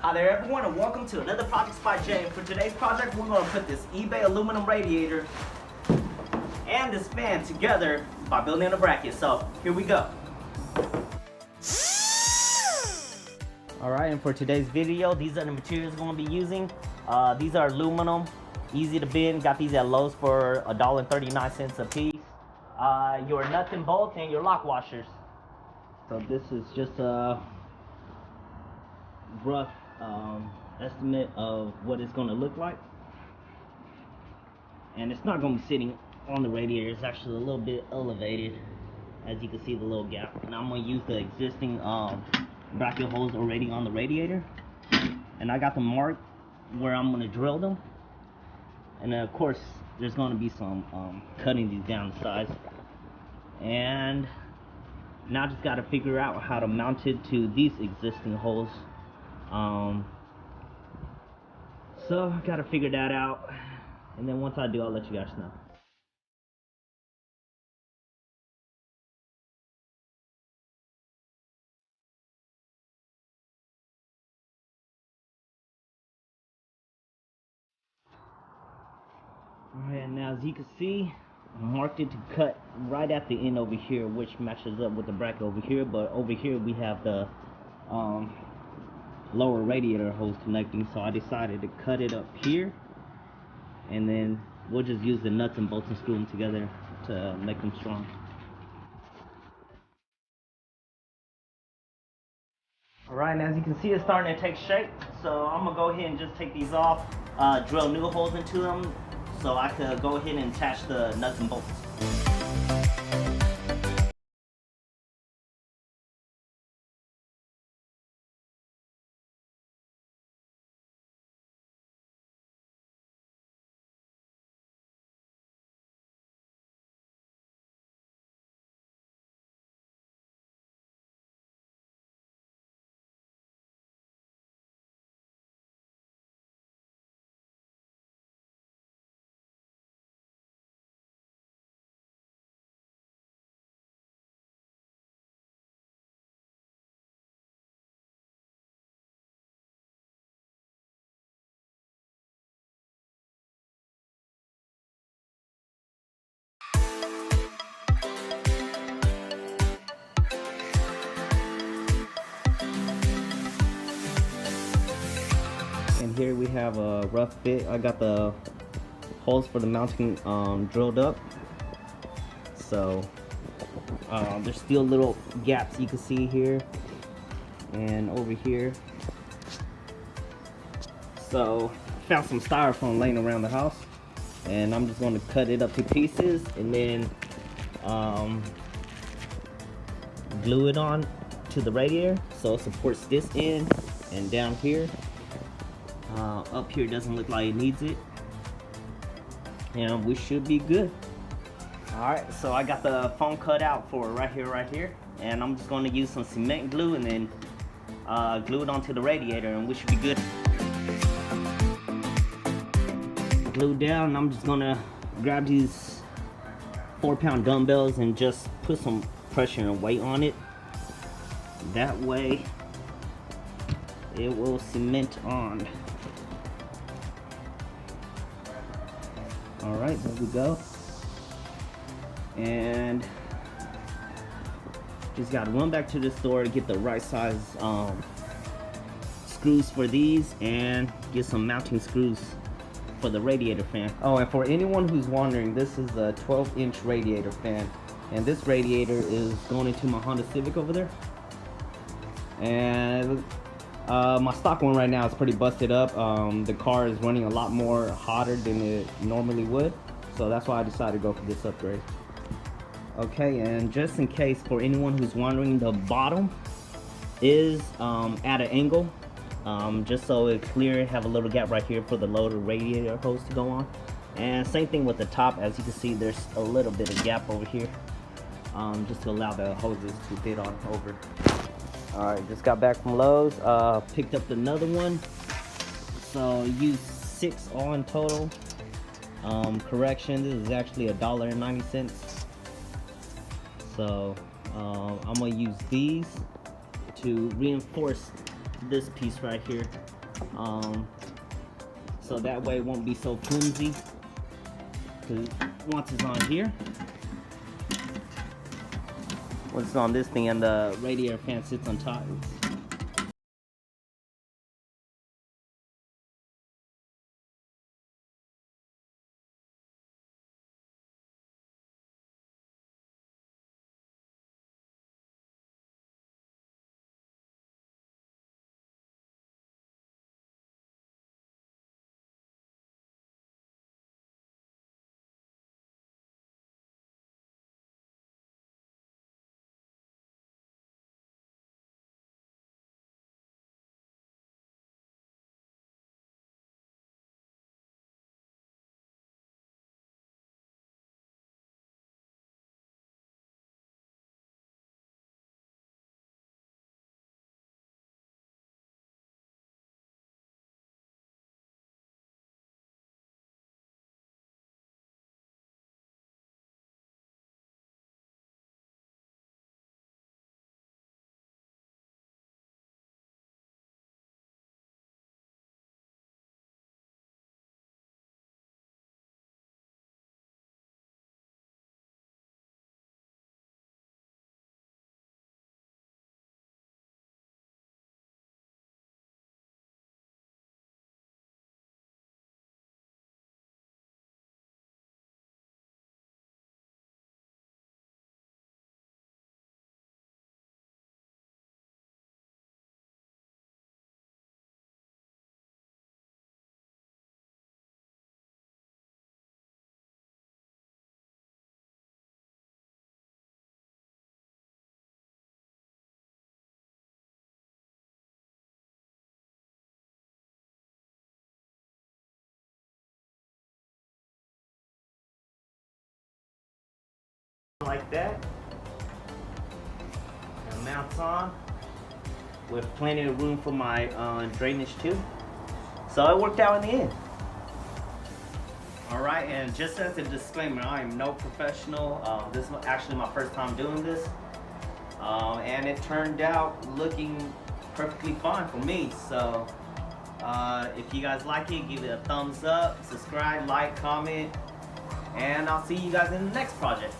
Hi there everyone and welcome to another project by Jay. For today's project we're going to put this eBay aluminum radiator and this fan together by building a bracket. So here we go. Alright, and for today's video these are the materials we're going to be using. These are aluminum, easy to bend. Got these at Lowe's for $1.39 a piece. Your nuts and bolts and your lock washers. So this is just a rough estimate of what it's going to look like, and it's not going to be sitting on the radiator. It's actually a little bit elevated, as you can see the little gap, and I'm going to use the existing bracket holes already on the radiator, and I got them marked where I'm going to drill them. And then of course there's going to be some cutting these down the sides, and now I just got to figure out how to mount it to these existing holes. So I gotta figure that out, and then once I do, I'll let you guys know. Alright, and now as you can see, I marked it to cut right at the end over here, which matches up with the bracket over here, but over here we have the lower radiator hose connecting, so I decided to cut it up here, and then we'll just use the nuts and bolts and screw them together to make them strong. Alright, and as you can see, it's starting to take shape, so I'm gonna go ahead and just take these off, drill new holes into them so I could go ahead and attach the nuts and bolts. And here we have a rough fit. I got the holes for the mounting drilled up, so there's still little gaps you can see here and over here. So I found some styrofoam laying around the house, and I'm just going to cut it up to pieces and then glue it on to the radiator so it supports this end, and down here up here doesn't look like it needs it, and we should be good. Alright, so I got the foam cut out for right here, and I'm just going to use some cement glue and then glue it onto the radiator, and we should be good. Glued down, I'm just going to grab these 4-pound dumbbells and just put some pressure and weight on it. That way it will cement on. Alright, there we go. And just got to run back to the store to get the right size screws for these, and get some mounting screws for the radiator fan. Oh, and for anyone who's wondering, this is a 12-inch radiator fan, and this radiator is going into my Honda Civic over there. And my stock one right now is pretty busted up. The car is running a lot more hotter than it normally would, so that's why I decided to go for this upgrade. Okay, and just in case for anyone who's wondering, the bottom is at an angle, just so it's clear. Have a little gap right here for the lower radiator hose to go on, and same thing with the top. As you can see, there's a little bit of gap over here, just to allow the hoses to fit on over. Alright, just got back from Lowe's, picked up another one, so used 6 all in total. Correction, this is actually $1.90. So I'm gonna use these to reinforce this piece right here, so that way it won't be so flimsy. Because once it's on here, once it's on this thing and the radiator fan sits on top, like that, and mounts on with plenty of room for my drainage too. So it worked out in the end. Alright, and just as a disclaimer, I am no professional. This is actually my first time doing this. And it turned out looking perfectly fine for me. So if you guys like it, give it a thumbs up, subscribe, like, comment, and I'll see you guys in the next project.